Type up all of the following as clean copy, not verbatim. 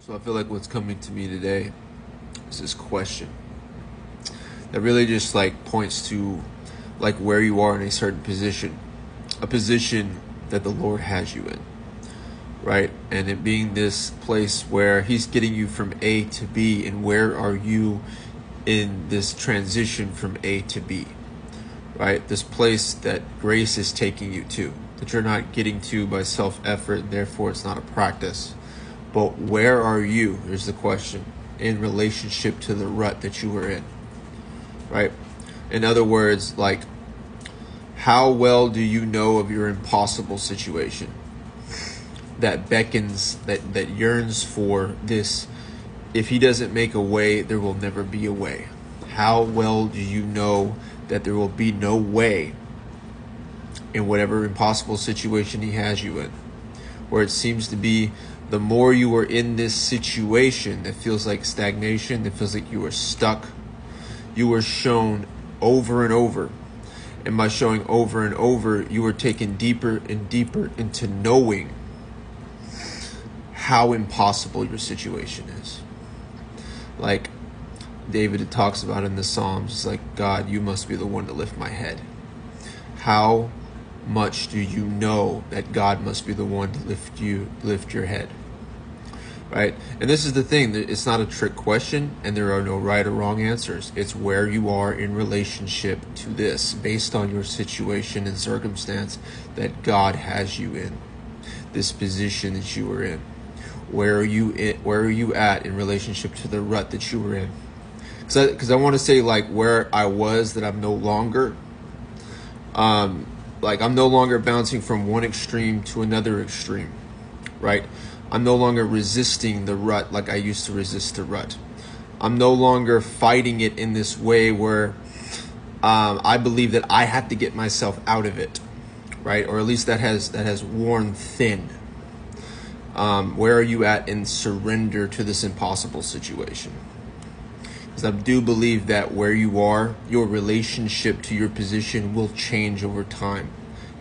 So I feel like what's coming to me today is this question that really just like points to like where you are in a certain position, a position that the Lord has you in, right? And it being this place where He's getting you from A to B, and where are you in this transition from A to B, right? This place that grace is taking you to, that you're not getting to by self-effort, and therefore it's not a practice. But where are you, is the question, in relationship to the rut that you were in, right? In other words, like, how well do you know of your impossible situation that beckons, that yearns for this? If He doesn't make a way, there will never be a way. How well do you know that there will be no way in whatever impossible situation He has you in? Where it seems to be, the more you are in this situation that feels like stagnation, that feels like you are stuck, you are shown over and over. And by showing over and over, you are taken deeper and deeper into knowing how impossible your situation is. Like David talks about in the Psalms, it's like, God, you must be the one to lift my head. How much do you know that God must be the one to lift your head? Right? And this is the thing, it's not a trick question, and there are no right or wrong answers. It's where you are in relationship to this, based on your situation and circumstance that God has you in, this position that you are in. Where are you at in relationship to the rut that you were in? Because I want to say, like, where I was, that I'm no longer. Like, I'm no longer bouncing from one extreme to another extreme, right? I'm no longer resisting the rut like I used to resist the rut. I'm no longer fighting it in this way where I believe that I have to get myself out of it, right? Or at least that has worn thin. Where are you at in surrender to this impossible situation? Because I do believe that where you are, your relationship to your position will change over time.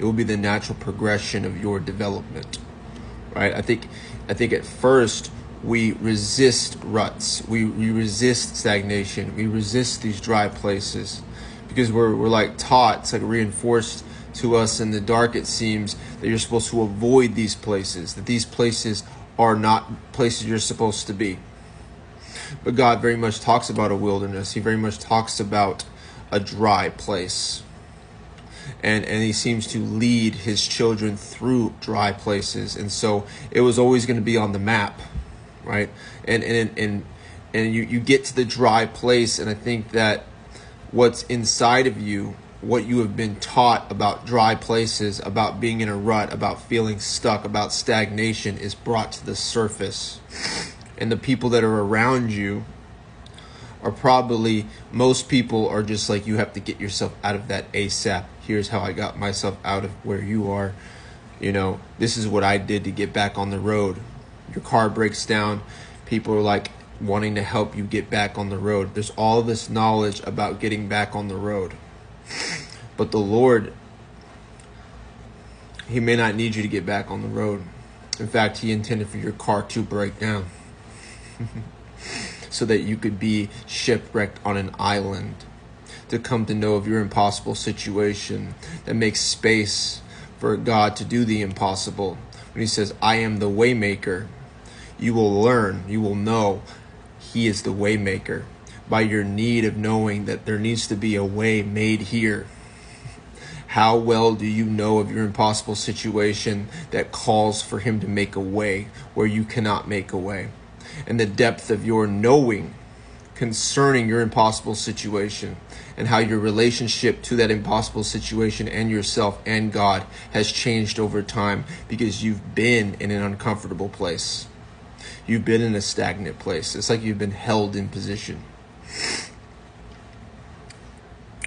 It will be the natural progression of your development, right? I think at first we resist ruts, we resist stagnation, we resist these dry places because we're like taught, it's like reinforced to us in the dark, it seems, that you're supposed to avoid these places, that these places are not places you're supposed to be. But God very much talks about a wilderness. He very much talks about a dry place. And He seems to lead His children through dry places. And so it was always going to be on the map, right? And you get to the dry place, and I think that what's inside of you, what you have been taught about dry places, about being in a rut, about feeling stuck, about stagnation, is brought to the surface. And the people that are around you are probably, most people are just like, you have to get yourself out of that ASAP. Here's how I got myself out of where you are. You know, this is what I did to get back on the road. Your car breaks down. People are like wanting to help you get back on the road. There's all this knowledge about getting back on the road. But the Lord, He may not need you to get back on the road. In fact, He intended for your car to break down so that you could be shipwrecked on an island, to come to know of your impossible situation, that makes space for God to do the impossible. When He says, I am the way maker, you will learn, you will know He is the way maker by your need of knowing that there needs to be a way made here. How well do you know of your impossible situation that calls for Him to make a way where you cannot make a way? And the depth of your knowing concerning your impossible situation, and how your relationship to that impossible situation and yourself and God has changed over time, because you've been in an uncomfortable place. You've been in a stagnant place. It's like you've been held in position.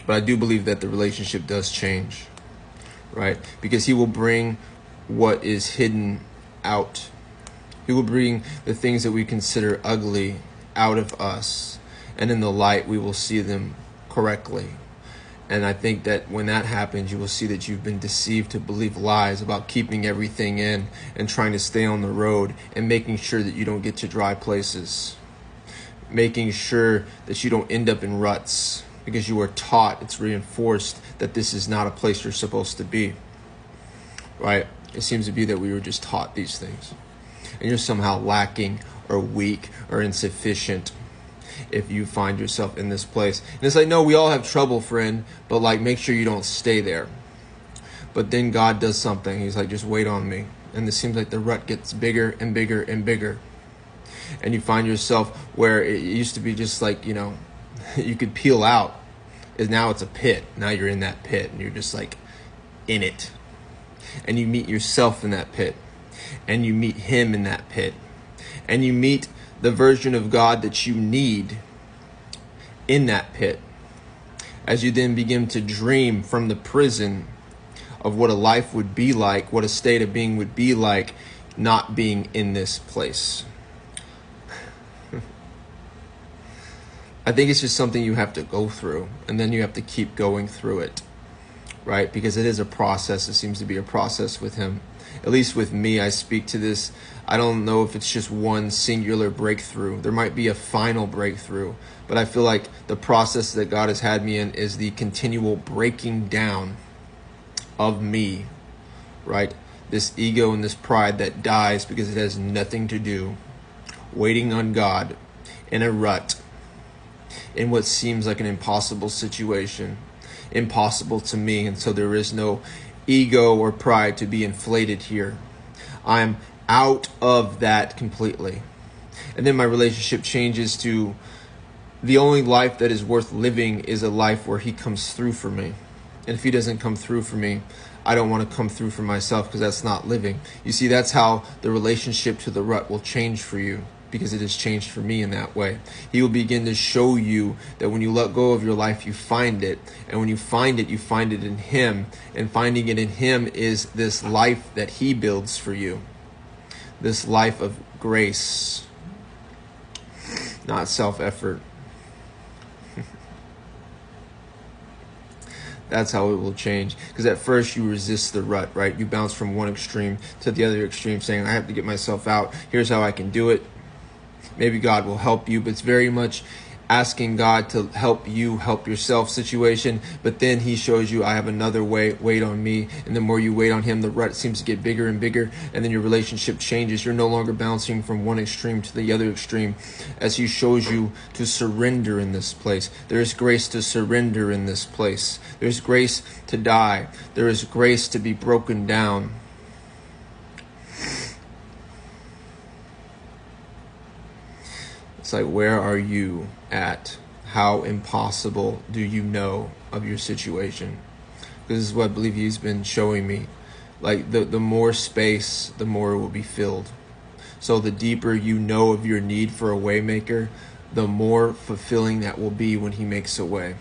But I do believe that the relationship does change, right? Because He will bring what is hidden out. He will bring the things that we consider ugly out of us. And in the light, we will see them correctly. And I think that when that happens, you will see that you've been deceived to believe lies about keeping everything in and trying to stay on the road and making sure that you don't get to dry places. Making sure that you don't end up in ruts because you are taught, it's reinforced that this is not a place you're supposed to be. Right? It seems to be that we were just taught these things. And you're somehow lacking or weak or insufficient if you find yourself in this place. And it's like, no, we all have trouble, friend, but like, make sure you don't stay there. But then God does something. He's like, just wait on me. And it seems like the rut gets bigger and bigger and bigger. And you find yourself where it used to be just like, you could peel out. And now it's a pit. Now you're in that pit and you're just like in it. And you meet yourself in that pit. And you meet him in that pit. And you meet the version of God that you need in that pit. As you then begin to dream from the prison of what a life would be like, what a state of being would be like, not being in this place. I think it's just something you have to go through, and then you have to keep going through it, right? Because it is a process. It seems to be a process with him. At least with me, I speak to this. I don't know if it's just one singular breakthrough. There might be a final breakthrough, but I feel like the process that God has had me in is the continual breaking down of me, right? This ego and this pride that dies because it has nothing to do, waiting on God in a rut, in what seems like an impossible situation, impossible to me. And so there is no ego or pride to be inflated here. I'm out of that completely. And then my relationship changes to the only life that is worth living is a life where he comes through for me. And if he doesn't come through for me, I don't want to come through for myself, because that's not living. You see, that's how the relationship to the rut will change for you, because it has changed for me in that way. He will begin to show you that when you let go of your life, you find it. And when you find it in him. And finding it in him is this life that he builds for you. This life of grace, not self-effort. That's how it will change. Because at first you resist the rut, right? You bounce from one extreme to the other extreme, saying, I have to get myself out. Here's how I can do it. Maybe God will help you, but it's very much asking God to help you help yourself situation. But then he shows you, I have another way, wait on me. And the more you wait on him, the rut seems to get bigger and bigger. And then your relationship changes. You're no longer bouncing from one extreme to the other extreme, as he shows you to surrender in this place. There is grace to surrender in this place. There's grace to die. There is grace to be broken down. It's like, where are you at? How impossible do you know of your situation? This is what I believe he's been showing me. Like, the more space, the more it will be filled. So the deeper you know of your need for a way maker, the more fulfilling that will be when he makes a way.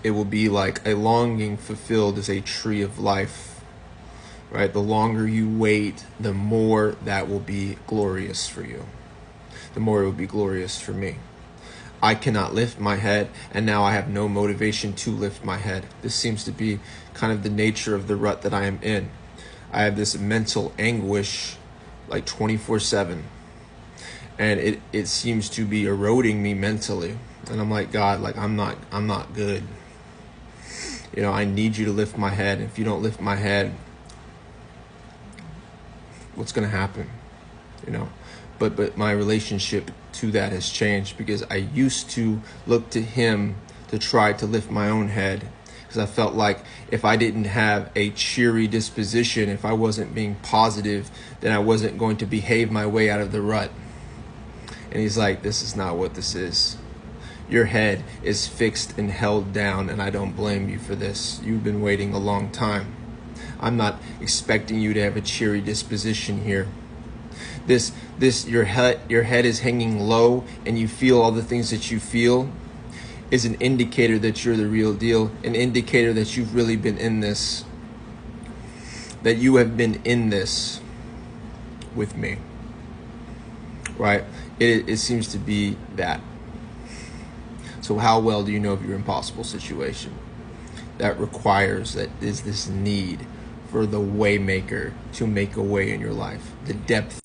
It will be like a longing fulfilled as a tree of life. Right? The longer you wait, the more that will be glorious for you. The more it will be glorious for me. I cannot lift my head, and now I have no motivation to lift my head. This seems to be kind of the nature of the rut that I am in. I have this mental anguish like 24/7. And it seems to be eroding me mentally. And I'm like, God, like I'm not good. I need you to lift my head. If you don't lift my head, what's going to happen? But my relationship to that has changed, because I used to look to him to try to lift my own head, because I felt like if I didn't have a cheery disposition, if I wasn't being positive, then I wasn't going to behave my way out of the rut. And he's like, this is not what this is. Your head is fixed and held down, and I don't blame you for this. You've been waiting a long time. I'm not expecting you to have a cheery disposition here. Your head is hanging low, and you feel all the things that you feel, is an indicator that you're the real deal, an indicator that you've really been in this, that you have been in this with me, right? It seems to be that. So how well do you know of your impossible situation? That requires, that is this need for the way maker to make a way in your life. The depth